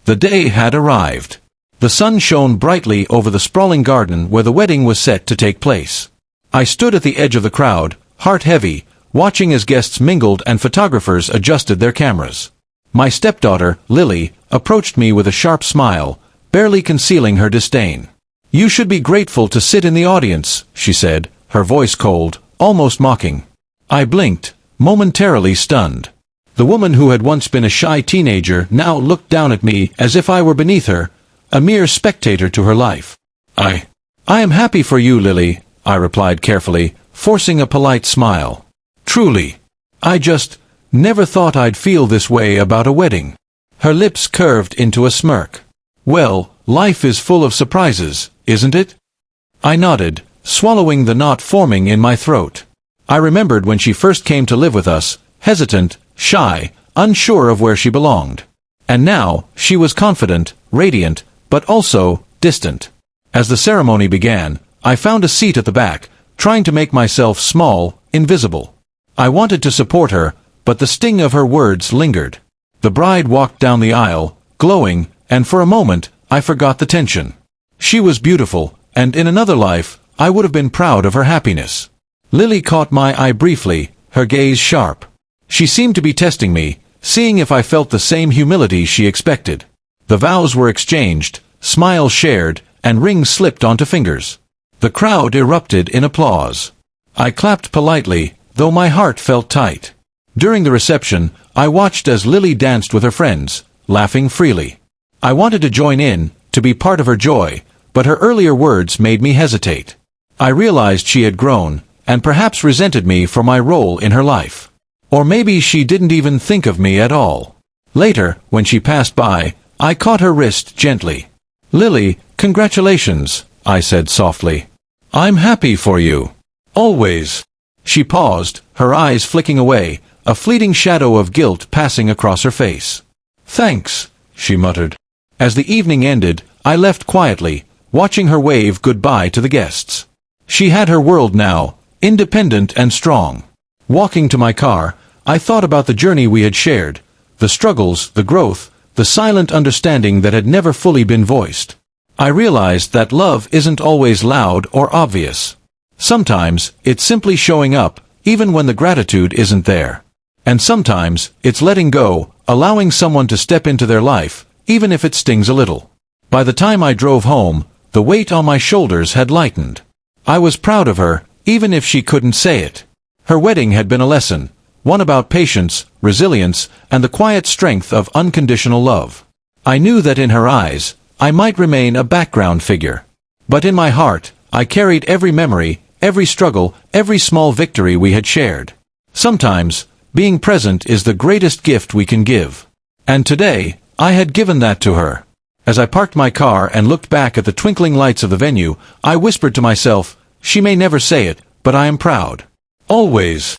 The day had arrived. The sun shone brightly over the sprawling garden where the wedding was set to take place. I stood at the edge of the crowd, heart heavy, watching as guests mingled and photographers adjusted their cameras. My stepdaughter, Lily, approached me with a sharp smile, barely concealing her disdain. "You should be grateful to sit in the audience," she said, her voice cold, almost mocking. I blinked, momentarily stunned. The woman who had once been a shy teenager now looked down at me as if I were beneath her, a mere spectator to her life. I am happy for you, Lily," I replied carefully, forcing a polite smile. "Truly. I just never thought I'd feel this way about a wedding." Her lips curved into a smirk. "Well, life is full of surprises, isn't it?" I nodded, swallowing the knot forming in my throat. I remembered when she first came to live with us, hesitant, shy, unsure of where she belonged. And now, she was confident, radiant, but also distant. As the ceremony began, I found a seat at the back, trying to make myself small, invisible. I wanted to support her, but the sting of her words lingered. The bride walked down the aisle, glowing, and for a moment, I forgot the tension. She was beautiful, and in another life, I would have been proud of her happiness. Lily caught my eye briefly, her gaze sharp. She seemed to be testing me, seeing if I felt the same humility she expected. The vows were exchanged, smiles shared, and rings slipped onto fingers. The crowd erupted in applause. I clapped politely, though my heart felt tight. During the reception, I watched as Lily danced with her friends, laughing freely. I wanted to join in, to be part of her joy, but her earlier words made me hesitate. I realized she had grown, and perhaps resented me for my role in her life. Or maybe she didn't even think of me at all. Later, when she passed by, I caught her wrist gently. "Lily, congratulations," I said softly. "I'm happy for you. Always." She paused, her eyes flicking away, a fleeting shadow of guilt passing across her face. "Thanks," she muttered. As the evening ended, I left quietly, watching her wave goodbye to the guests. She had her world now, independent and strong. Walking to my car, I thought about the journey we had shared, the struggles, the growth, the silent understanding that had never fully been voiced. I realized that love isn't always loud or obvious. Sometimes, it's simply showing up, even when the gratitude isn't there. And sometimes, it's letting go, allowing someone to step into their life, even if it stings a little. By the time I drove home, the weight on my shoulders had lightened. I was proud of her, even if she couldn't say it. Her wedding had been a lesson, one about patience, resilience, and the quiet strength of unconditional love. I knew that in her eyes, I might remain a background figure. But in my heart, I carried every memory, every struggle, every small victory we had shared. Sometimes, being present is the greatest gift we can give. And today, I had given that to her. As I parked my car and looked back at the twinkling lights of the venue, I whispered to myself, "She may never say it, but I am proud. Always."